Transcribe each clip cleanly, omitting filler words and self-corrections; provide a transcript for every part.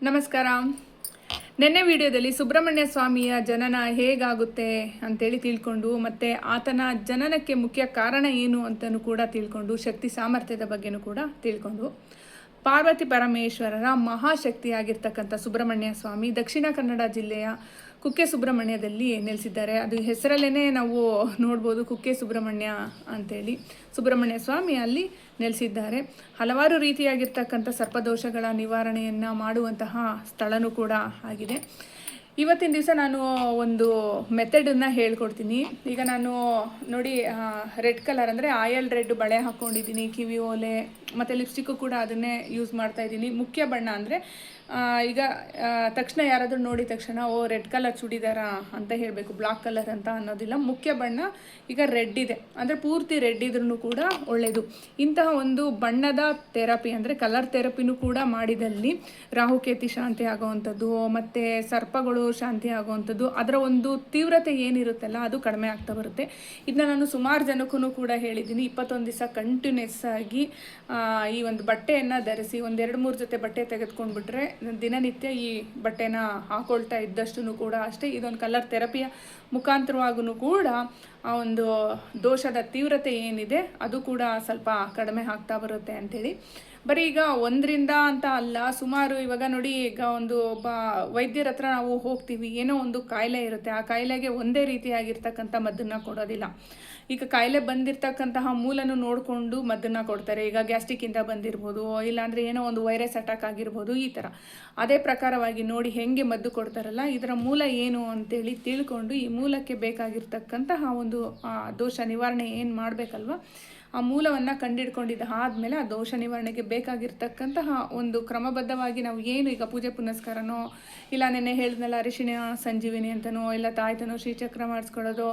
ನಮಸ್ಕಾರ. ನಿನ್ನೆ ವಿಡಿಯೋದಲ್ಲಿ ಸುಬ್ರಹ್ಮಣ್ಯ ಸ್ವಾಮಿಯ ಜನನ ಹೇಗಾಗುತ್ತೆ ಅಂತೇಳಿ ತಿಳ್ಕೊಂಡು, ಮತ್ತು ಆತನ ಜನನಕ್ಕೆ ಮುಖ್ಯ ಕಾರಣ ಏನು ಅಂತಲೂ ಕೂಡ ತಿಳ್ಕೊಂಡು, ಶಕ್ತಿ ಸಾಮರ್ಥ್ಯದ ಬಗ್ಗೆನೂ ಕೂಡ ತಿಳ್ಕೊಂಡು, ಪಾರ್ವತಿ ಪರಮೇಶ್ವರರ ಮಹಾಶಕ್ತಿಯಾಗಿರ್ತಕ್ಕಂಥ ಸುಬ್ರಹ್ಮಣ್ಯ ಸ್ವಾಮಿ ದಕ್ಷಿಣ ಕನ್ನಡ ಜಿಲ್ಲೆಯ ಕುಕ್ಕೆ ಸುಬ್ರಹ್ಮಣ್ಯದಲ್ಲಿ ನೆಲೆಸಿದ್ದಾರೆ. ಅದು ಹೆಸರಲ್ಲೇ ನಾವು ನೋಡ್ಬೋದು, ಕುಕ್ಕೆ ಸುಬ್ರಹ್ಮಣ್ಯ ಅಂತೇಳಿ. ಸುಬ್ರಹ್ಮಣ್ಯ ಸ್ವಾಮಿ ಅಲ್ಲಿ ನೆಲೆಸಿದ್ದಾರೆ. ಹಲವಾರು ರೀತಿಯಾಗಿರ್ತಕ್ಕಂಥ ಸರ್ಪದೋಷಗಳ ನಿವಾರಣೆಯನ್ನು ಮಾಡುವಂತಹ ಸ್ಥಳನೂ ಕೂಡ ಆಗಿದೆ. ಇವತ್ತಿನ ದಿವಸ ನಾನು ಒಂದು ಮೆಥಡನ್ನು ಹೇಳ್ಕೊಡ್ತೀನಿ. ಈಗ ನಾನು ನೋಡಿ, ರೆಡ್ ಕಲರ್ ಅಂದರೆ ಆಯಲ್ ರೆಡ್ ಬಳೆ ಹಾಕ್ಕೊಂಡಿದ್ದೀನಿ, ಕಿವಿ ಓಲೆ ಮತ್ತು ಲಿಪ್ಸ್ಟಿಕ್ಕು ಕೂಡ ಅದನ್ನೇ ಯೂಸ್ ಮಾಡ್ತಾಯಿದ್ದೀನಿ. ಮುಖ್ಯ ಬಣ್ಣ ಅಂದರೆ ಈಗ ತಕ್ಷಣ ಯಾರಾದರೂ ನೋಡಿದ ತಕ್ಷಣ ರೆಡ್ ಕಲರ್ ಚೂಡಿದಾರ ಅಂತ ಹೇಳಬೇಕು, ಬ್ಲಾಕ್ ಕಲರ್ ಅಂತ ಅನ್ನೋದಿಲ್ಲ. ಮುಖ್ಯ ಬಣ್ಣ ಈಗ ರೆಡ್ ಇದೆ ಅಂದರೆ ಪೂರ್ತಿ ರೆಡ್ ಇದ್ರೂ ಕೂಡ ಒಳ್ಳೆಯದು. ಇಂತಹ ಒಂದು ಬಣ್ಣದ ಥೆರಪಿ ಅಂದರೆ ಕಲರ್ ಥೆರಪಿನೂ ಕೂಡ ಮಾಡಿದಲ್ಲಿ ರಾಹುಕೇತಿ ಶಾಂತಿ ಆಗೋವಂಥದ್ದು ಮತ್ತು ಸರ್ಪಗಳು ಶಾಂತಿ ಆಗುವಂಥದ್ದು, ಅದರ ಒಂದು ತೀವ್ರತೆ ಏನಿರುತ್ತಲ್ಲ ಅದು ಕಡಿಮೆ ಆಗ್ತಾ ಬರುತ್ತೆ. ಇದನ್ನ ನಾನು ಸುಮಾರು ಜನಕ್ಕೂ ಕೂಡ ಹೇಳಿದ್ದೀನಿ. 21 ದಿವಸ ಕಂಟಿನ್ಯೂಸ್ ಆಗಿ ಈ ಒಂದು ಬಟ್ಟೆಯನ್ನು ಧರಿಸಿ 2-3 ಜೊತೆ ಬಟ್ಟೆ ತೆಗೆದುಕೊಂಡ್ಬಿಟ್ರೆ ದಿನನಿತ್ಯ ಈ ಬಟ್ಟೆನ ಹಾಕೊಳ್ತಾ ಇದ್ದಷ್ಟು ಕೂಡ ಅಷ್ಟೇ ಇದೊಂದು ಕಲರ್ ಥೆರಪಿಯ ಮುಖಾಂತರವಾಗೂ ಕೂಡ ಆ ಒಂದು ದೋಷದ ತೀವ್ರತೆ ಏನಿದೆ ಅದು ಕೂಡ ಸ್ವಲ್ಪ ಕಡಿಮೆ ಆಗ್ತಾ ಬರುತ್ತೆ ಅಂಥೇಳಿ. ಬರೀ ಈಗ ಒಂದರಿಂದ ಅಂತ ಅಲ್ಲ, ಸುಮಾರು ಇವಾಗ ನೋಡಿ, ಈಗ ಒಬ್ಬ ವೈದ್ಯರ ಹತ್ರ ನಾವು ಹೋಗ್ತೀವಿ, ಏನೋ ಒಂದು ಕಾಯಿಲೆ ಇರುತ್ತೆ, ಆ ಕಾಯಿಲೆಗೆ ಒಂದೇ ರೀತಿಯಾಗಿರ್ತಕ್ಕಂಥ ಮದ್ದನ್ನು ಕೊಡೋದಿಲ್ಲ. ಈಗ ಕಾಯಿಲೆ ಬಂದಿರತಕ್ಕಂತಹ ಮೂಲನ ನೋಡಿಕೊಂಡು ಮದ್ದನ್ನು ಕೊಡ್ತಾರೆ. ಈಗ ಗ್ಯಾಸ್ಟ್ರಿಕ್ಕಿಂದ ಬಂದಿರ್ಬೋದು, ಇಲ್ಲಾಂದರೆ ಏನೋ ಒಂದು ವೈರಸ್ ಅಟ್ಯಾಕ್ ಆಗಿರ್ಬೋದು, ಈ ಥರ ಅದೇ ಪ್ರಕಾರವಾಗಿ ನೋಡಿ ಹೆಂಗೆ ಮದ್ದು ಕೊಡ್ತಾರಲ್ಲ, ಇದರ ಮೂಲ ಏನು ಅಂತೇಳಿ ತಿಳ್ಕೊಂಡು ಈ ಮೂಲಕ್ಕೆ ಬೇಕಾಗಿರ್ತಕ್ಕಂತಹ ಒಂದು ದೋಷ ನಿವಾರಣೆ ಏನು ಮಾಡಬೇಕಲ್ವ, ಆ ಮೂಲವನ್ನು ಕಂಡಿಡ್ಕೊಂಡಿದ್ದ ಆದಮೇಲೆ ಆ ದೋಷ ನಿವಾರಣೆಗೆ ಬೇಕಾಗಿರ್ತಕ್ಕಂತಹ ಒಂದು ಕ್ರಮಬದ್ಧವಾಗಿ ನಾವು ಏನು ಈಗ ಪೂಜೆ ಪುನಸ್ಕಾರನೋ, ಇಲ್ಲ ನೆನ್ನೆ ಹೇಳಿದ್ನಲ್ಲ ಅರಿಶಿಣ ಸಂಜೀವಿನಿ ಅಂತನೋ, ಇಲ್ಲ ತಾಯ್ತನೋ ಶ್ರೀಚಕ್ರ ಮಾಡಿಸ್ಕೊಳ್ಳೋದು,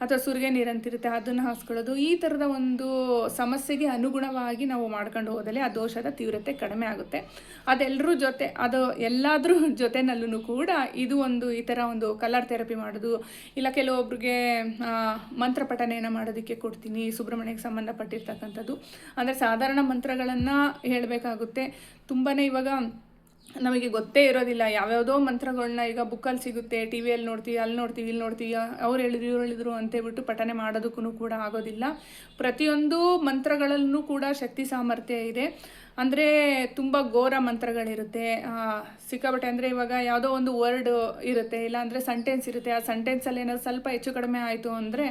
ಅಥವಾ ಸುರಿಗೆ ನೀರಂತಿರುತ್ತೆ ಅದನ್ನು ಹಾಸ್ಕೊಳ್ಳೋದು, ಈ ಥರದ ಒಂದು ಸಮಸ್ಯೆಗೆ ಅನುಗುಣವಾಗಿ ನಾವು ಮಾಡ್ಕೊಂಡು ಹೋದಲ್ಲಿ ಆ ದೋಷದ ತೀವ್ರತೆ ಕಡಿಮೆ ಆಗುತ್ತೆ. ಅದು ಎಲ್ಲಾದ್ರ ಜೊತೆನಲ್ಲೂ ಕೂಡ ಇದು ಈ ಥರ ಒಂದು ಕಲರ್ ಥೆರಪಿ ಮಾಡೋದು, ಇಲ್ಲ ಕೆಲವೊಬ್ರಿಗೆ ಮಂತ್ರ ಪಠನೆಯನ್ನು ಮಾಡೋದಕ್ಕೆ ಕೊಡ್ತೀನಿ, ಸುಬ್ರಹ್ಮಣ್ಯಕ್ಕೆ ಸಂಬಂಧಪಟ್ಟಿರ್ತಕ್ಕಂಥದ್ದು. ಅಂದರೆ ಸಾಧಾರಣ ಮಂತ್ರಗಳನ್ನು ಹೇಳಬೇಕಾಗುತ್ತೆ. ತುಂಬಾ ಇವಾಗ ನಮಗೆ ಗೊತ್ತೇ ಇರೋದಿಲ್ಲ, ಯಾವ್ಯಾವುದೋ ಮಂತ್ರಗಳನ್ನ ಈಗ ಬುಕ್ಕಲ್ಲಿ ಸಿಗುತ್ತೆ, ಟಿ ವಿಯಲ್ಲಿ ನೋಡ್ತೀವಿ, ಅಲ್ಲಿ ನೋಡ್ತೀವಿ, ಇಲ್ಲಿ ನೋಡ್ತೀವಿ, ಅವ್ರು ಹೇಳಿದ್ರು ಅಂತೇಳ್ಬಿಟ್ಟು ಪಠನೆ ಮಾಡೋದಕ್ಕೂ ಕೂಡ ಆಗೋದಿಲ್ಲ. ಪ್ರತಿಯೊಂದು ಮಂತ್ರಗಳಲ್ಲೂ ಕೂಡ ಶಕ್ತಿ ಸಾಮರ್ಥ್ಯ ಇದೆ. ಅಂದರೆ ತುಂಬ ಘೋರ ಮಂತ್ರಗಳಿರುತ್ತೆ, ಸಿಕ್ಕಾಬಟ್ಟೆ. ಅಂದರೆ ಇವಾಗ ಯಾವುದೋ ಒಂದು ವರ್ಡ್ ಇರುತ್ತೆ, ಇಲ್ಲಾಂದರೆ ಸೆಂಟೆನ್ಸ್ ಇರುತ್ತೆ, ಆ ಸೆಂಟೆನ್ಸಲ್ಲಿ ಏನಾದ್ರು ಸ್ವಲ್ಪ ಹೆಚ್ಚು ಕಡಿಮೆ ಆಯಿತು ಅಂದರೆ,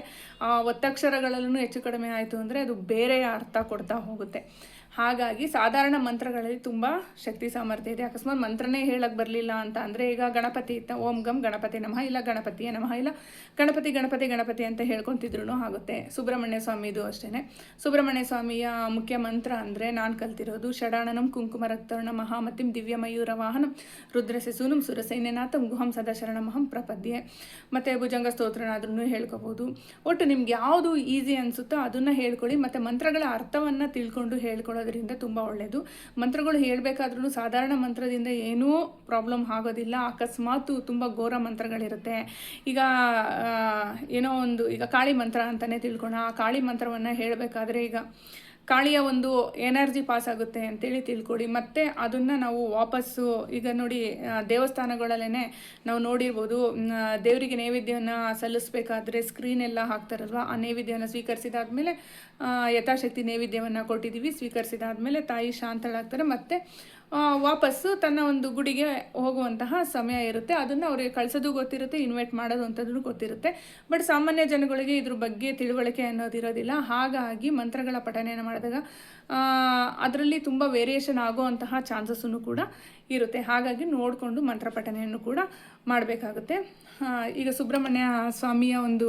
ಆ ಒತ್ತಕ್ಷರಗಳಲ್ಲೂ ಹೆಚ್ಚು ಕಡಿಮೆ ಆಯಿತು ಅಂದರೆ ಅದು ಬೇರೆ ಅರ್ಥ ಕೊಡ್ತಾ ಹೋಗುತ್ತೆ. ಹಾಗಾಗಿ ಸಾಧಾರಣ ಮಂತ್ರಗಳಲ್ಲಿ ತುಂಬ ಶಕ್ತಿ ಸಾಮರ್ಥ್ಯ ಇದೆ. ಅಕಸ್ಮಾತ್ ಮಂತ್ರನೇ ಹೇಳಕ್ಕೆ ಬರಲಿಲ್ಲ ಅಂತ ಅಂದರೆ, ಈಗ ಗಣಪತಿ ಇತ್ತ, ಓಂ ಗಂ ಗಣಪತಿ ನಮಃ, ಇಲ್ಲ ಗಣಪತಿಯೇ ನಮಃ, ಇಲ್ಲ ಗಣಪತಿ ಗಣಪತಿ ಗಣಪತಿ ಅಂತ ಹೇಳ್ಕೊತಿದ್ರು ಆಗುತ್ತೆ. ಸುಬ್ರಹ್ಮಣ್ಯ ಸ್ವಾಮಿದು ಅಷ್ಟೇ. ಸುಬ್ರಹ್ಮಣ್ಯ ಸ್ವಾಮಿಯ ಮುಖ್ಯ ಮಂತ್ರ ಅಂದರೆ ನಾನು ಕಲ್ತಿರೋದು ಷಡಾಣನಂ ಕುಂಕುಮ ರಕ್ತರ್ಣ ಮಹಾಮತಿಂ ದಿವ್ಯ ಮಯೂರ ವಾಹನಂ ರುದ್ರಸೆಸೂನಂ ಸುರಸೈನ್ಯನಾಥಂ ಗುಹಂ ಸದಾ ಶರಣಮಹಂ ಪ್ರಪದ್ಯೆ. ಮತ್ತು ಭುಜಂಗ ಸ್ತೋತ್ರನಾದ್ರೂ ಹೇಳ್ಕೊಬೋದು. ಒಟ್ಟು ನಿಮ್ಗೆ ಯಾವುದು ಈಸಿ ಅನಿಸುತ್ತೋ ಅದನ್ನು ಹೇಳ್ಕೊಳ್ಳಿ. ಮತ್ತು ಮಂತ್ರಗಳ ಅರ್ಥವನ್ನು ತಿಳ್ಕೊಂಡು ಹೇಳ್ಕೊಳ್ಳೋದ್ರಿಂದ ತುಂಬ ಒಳ್ಳೆಯದು. ಮಂತ್ರಗಳು ಹೇಳಬೇಕಾದ್ರೂ ಸಾಧಾರಣ ಮಂತ್ರದಿಂದ ಏನೂ ಪ್ರಾಬ್ಲಮ್ ಆಗೋದಿಲ್ಲ. ಅಕಸ್ಮಾತ್ ತುಂಬ ಘೋರ ಮಂತ್ರಗಳಿರುತ್ತೆ. ಈಗ ಏನೋ ಒಂದು ಈಗ ಕಾಳಿ ಮಂತ್ರ ಅಂತಲೇ ತಿಳ್ಕೊಳ್ಳೋಣ. ಆ ಕಾಳಿ ಮಂತ್ರವನ್ನು ಹೇಳಬೇಕಾದ್ರೆ ಈಗ ಕಾಳಿಯ ಒಂದು ಎನರ್ಜಿ ಪಾಸ್ ಆಗುತ್ತೆ ಅಂತೇಳಿ ತಿಳ್ಕೊಡಿ. ಮತ್ತು ಅದನ್ನು ನಾವು ವಾಪಸ್ಸು ಈಗ ನೋಡಿ, ದೇವಸ್ಥಾನಗಳಲ್ಲೇ ನಾವು ನೋಡಿರ್ಬೋದು, ದೇವರಿಗೆ ನೈವೇದ್ಯವನ್ನು ಸಲ್ಲಿಸಬೇಕಾದ್ರೆ ಸ್ಕ್ರೀನೆಲ್ಲ ಹಾಕ್ತಾರಲ್ವ, ಆ ನೈವೇದ್ಯವನ್ನು ಸ್ವೀಕರಿಸಿದಾದ್ಮೇಲೆ ಯಥಾಶಕ್ತಿ ನೈವೇದ್ಯವನ್ನು ಕೊಟ್ಟಿದ್ದೀವಿ, ಸ್ವೀಕರಿಸಿದಾದ್ಮೇಲೆ ತಾಯಿ ಶಾಂತಳಾಗ್ತಾರೆ. ಮತ್ತು ವಾಪಸ್ಸು ತನ್ನ ಒಂದು ಗುಡಿಗೆ ಹೋಗುವಂತಹ ಸಮಯ ಇರುತ್ತೆ. ಅದನ್ನು ಅವ್ರಿಗೆ ಕಳಿಸೋದು ಗೊತ್ತಿರುತ್ತೆ, ಇನ್ವೈಟ್ ಮಾಡೋದು ಅಂಥದ್ದು ಗೊತ್ತಿರುತ್ತೆ. ಬಟ್ ಸಾಮಾನ್ಯ ಜನಗಳಿಗೆ ಇದ್ರ ಬಗ್ಗೆ ತಿಳುವಳಿಕೆ ಅನ್ನೋದಿರೋದಿಲ್ಲ. ಹಾಗಾಗಿ ಮಂತ್ರಗಳ ಪಠನೆಯನ್ನು ಮಾಡಿದಾಗ ಅದರಲ್ಲಿ ತುಂಬ ವೇರಿಯೇಷನ್ ಆಗುವಂತಹ ಚಾನ್ಸಸ್ಸನ್ನು ಕೂಡ ಇರುತ್ತೆ. ಹಾಗಾಗಿ ನೋಡಿಕೊಂಡು ಮಂತ್ರ ಪಠನೆಯನ್ನು ಕೂಡ ಮಾಡಬೇಕಾಗುತ್ತೆ. ಈಗ ಸುಬ್ರಹ್ಮಣ್ಯ ಸ್ವಾಮಿಯ ಒಂದು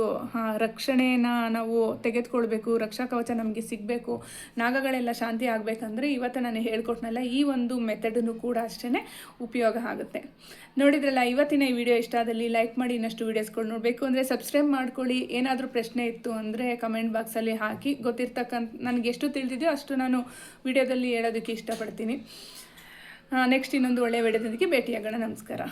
ರಕ್ಷಣೆಯನ್ನು ನಾವು ತೆಗೆದುಕೊಳ್ಬೇಕು, ರಕ್ಷಾ ಕವಚ ನಮಗೆ ಸಿಗಬೇಕು, ನಾಗಗಳೆಲ್ಲ ಶಾಂತಿ ಆಗಬೇಕಂದ್ರೆ ಇವತ್ತು ನಾನು ಹೇಳ್ಕೊಟ್ನಲ್ಲ ಈ ಒಂದು ಮೆಥಡನ್ನು ಕೂಡ ಅಷ್ಟೇ ಉಪಯೋಗ ಆಗುತ್ತೆ. ನೋಡಿದ್ರಲ್ಲ, ಇವತ್ತಿನ ಈ ವಿಡಿಯೋ ಇಷ್ಟ ಆದಲ್ಲಿ ಲೈಕ್ ಮಾಡಿ. ಇನ್ನಷ್ಟು ವೀಡಿಯೋಸ್ಗಳು ನೋಡಬೇಕು ಅಂದರೆ ಸಬ್ಸ್ಕ್ರೈಬ್ ಮಾಡ್ಕೊಳ್ಳಿ. ಏನಾದರೂ ಪ್ರಶ್ನೆ ಇತ್ತು ಅಂದರೆ ಕಮೆಂಟ್ ಬಾಕ್ಸಲ್ಲಿ ಹಾಕಿ. ನನಗೆ ಎಷ್ಟು ತಿಳಿದಿದೆಯೋ ಅಷ್ಟು ನಾನು ವಿಡಿಯೋದಲ್ಲಿ ಹೇಳೋದಕ್ಕೆ ಇಷ್ಟಪಡ್ತೀನಿ. ನೆಕ್ಸ್ಟ್ ಇನ್ನೊಂದು ಒಳ್ಳೆಯ ವಿಡಿಯೋದೊಂದಿಗೆ ಭೇಟಿಯಾಗೋಣ. ನಮಸ್ಕಾರ.